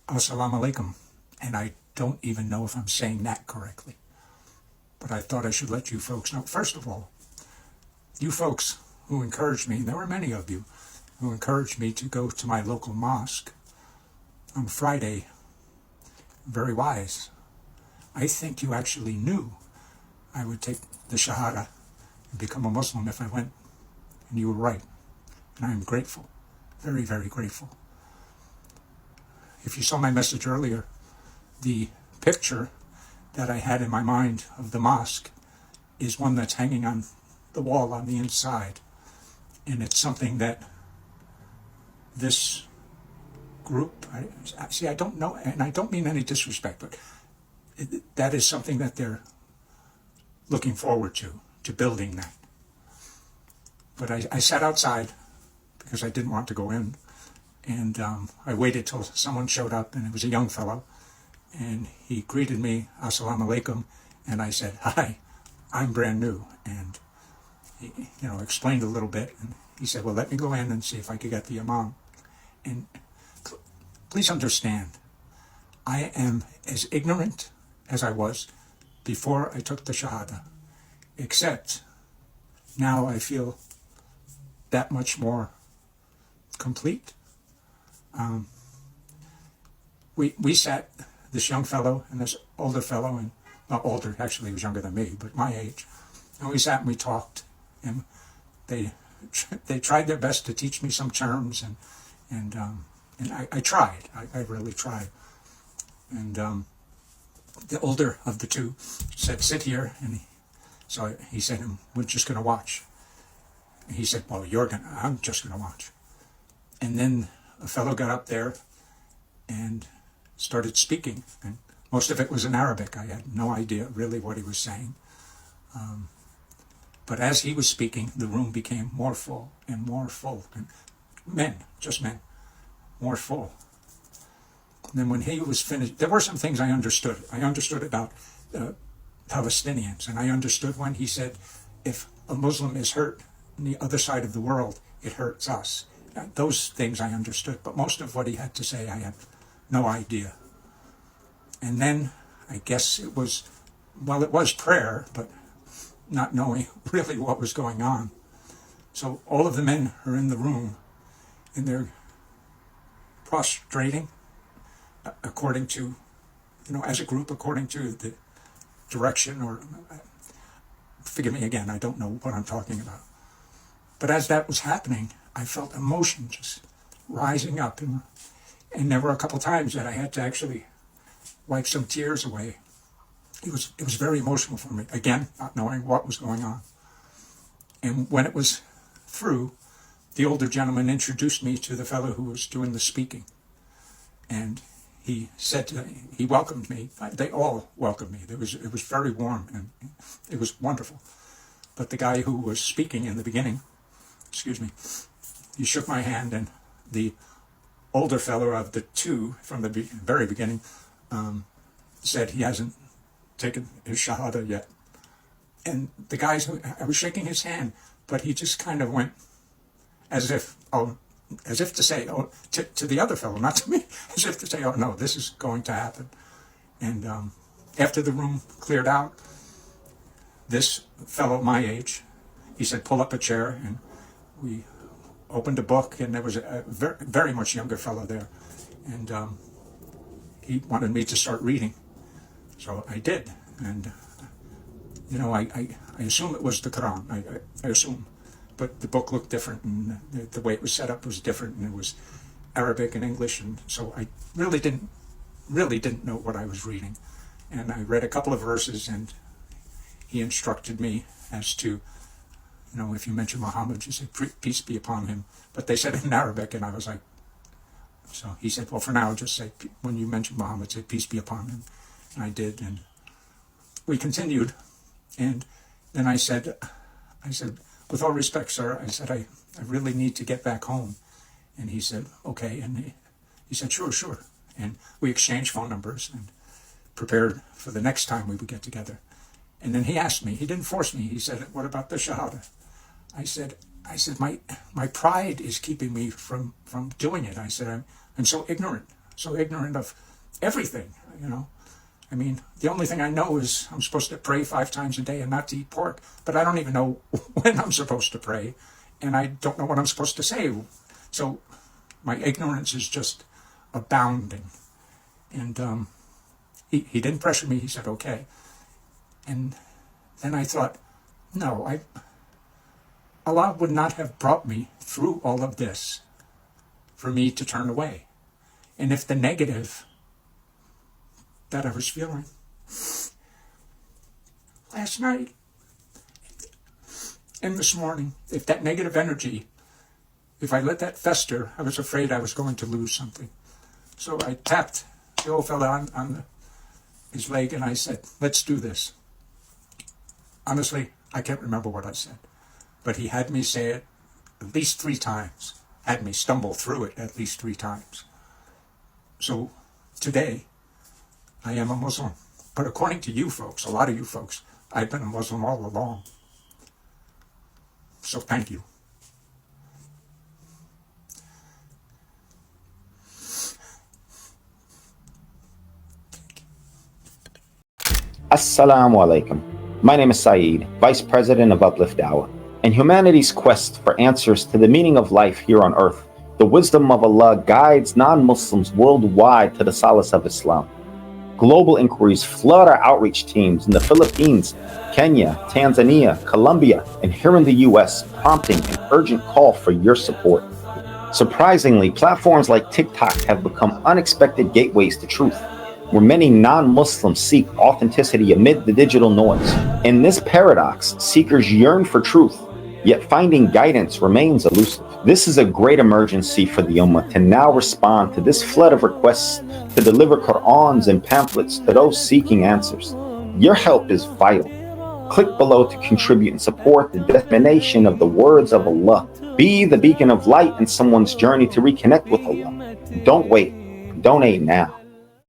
Assalamu alaikum, and I don't even know if I'm saying that correctly. But I thought I should let you folks know. First of all, you folks who encouraged me, there were many of you who encouraged me to go to my local mosque on Friday, very wise. I think you actually knew I would take the Shahada and become a Muslim if I went, and you were right. And I am grateful, very, very grateful. If you saw my message earlier, the picture that I had in my mind of the mosque is one that's hanging on the wall on the inside. And it's something that this group, I don't know, and I don't mean any disrespect, but that is something that they're looking forward to building that. But I sat outside because I didn't want to go in. And I waited till someone showed up, and it was a young fellow. And he greeted me, Assalamu alaikum, and I said, hi, I'm brand new. And he, explained a little bit. And he said, well, let me go in and see if I could get the imam. And please understand, I am as ignorant as I was before I took the Shahada, except now I feel that much more complete. We sat, this young fellow and this older fellow, and not older, actually he was younger than me, but my age, and we sat and we talked, and they tried their best to teach me some terms, and I tried, I really tried. And the older of the two said, sit here, and so he said, we're just going to watch. And he said, well, I'm just going to watch. And then a fellow got up there and started speaking, and most of it was in Arabic. I had no idea really what he was saying. But as he was speaking, the room became more full, and men, just men, more full. And then when he was finished, there were some things I understood. I understood about Palestinians, and I understood when he said, if a Muslim is hurt on the other side of the world, it hurts us. Those things I understood, but most of what he had to say I had no idea. And then I guess it was prayer, but not knowing really what was going on. So all of the men are in the room, and they're prostrating according to, as a group, according to the direction, or forgive me again, I don't know what I'm talking about. But as that was happening, I felt emotion just rising up, and there were a couple times that I had to actually wipe some tears away. It was very emotional for me, again, not knowing what was going on. And when it was through, the older gentleman introduced me to the fellow who was doing the speaking. And he said, he welcomed me. They all welcomed me. It was very warm, and it was wonderful. But the guy who was speaking in the beginning, he shook my hand, and the older fellow of the two from the very beginning said he hasn't taken his Shahada yet. And the guys, I was shaking his hand, but he just kind of went as if to say, to the other fellow, not to me, as if to say, oh no, this is going to happen. And after the room cleared out, this fellow my age, he said, pull up a chair, and we opened a book, and there was a very, very much younger fellow there, and he wanted me to start reading, so I did. And I assume it was the Quran. I assume, but the book looked different, and the way it was set up was different, and it was Arabic and English, and so I really didn't know what I was reading. And I read a couple of verses, and he instructed me as to, if you mention Muhammad, you say, peace be upon him. But they said it in Arabic, and I was like, so he said, well, for now, just say, when you mention Muhammad, say, peace be upon him. And I did, and we continued. And then I said, with all respect, sir, I said, I really need to get back home. And he said, okay. And he said, sure. And we exchanged phone numbers and prepared for the next time we would get together. And then he asked me, he didn't force me, he said, what about the Shahada? I said, my pride is keeping me from doing it. I said, I'm so ignorant. so ignorant of everything, you know. I mean, the only thing I know is I'm supposed to pray 5 times a day and not to eat pork, but I don't even know when I'm supposed to pray, and I don't know what I'm supposed to say. So my ignorance is just abounding. And he didn't pressure me. He said, okay. And then I thought, no, Allah would not have brought me through all of this for me to turn away. And if the negative that I was feeling last night and this morning, if that negative energy, if I let that fester, I was afraid I was going to lose something. So I tapped the old fella on his leg and I said, let's do this. Honestly, I can't remember what I said, but he had me say it at least 3 times, had me stumble through it at least 3 times. So today, I am a Muslim. But according to you folks, a lot of you folks, I've been a Muslim all along. So thank you. Assalamu alaikum. My name is Saeed, Vice President of Uplift Dawah. In humanity's quest for answers to the meaning of life here on earth, the wisdom of Allah guides non-Muslims worldwide to the solace of Islam. Global inquiries flood our outreach teams in the Philippines, Kenya, Tanzania, Colombia, and here in the US, prompting an urgent call for your support. Surprisingly, platforms like TikTok have become unexpected gateways to truth, where many non-Muslims seek authenticity amid the digital noise. In this paradox, seekers yearn for truth, yet finding guidance remains elusive. This is a great emergency for the Ummah to now respond to this flood of requests to deliver Qur'ans and pamphlets to those seeking answers. Your help is vital. Click below to contribute and support the dissemination of the words of Allah. Be the beacon of light in someone's journey to reconnect with Allah. Don't wait. Donate now.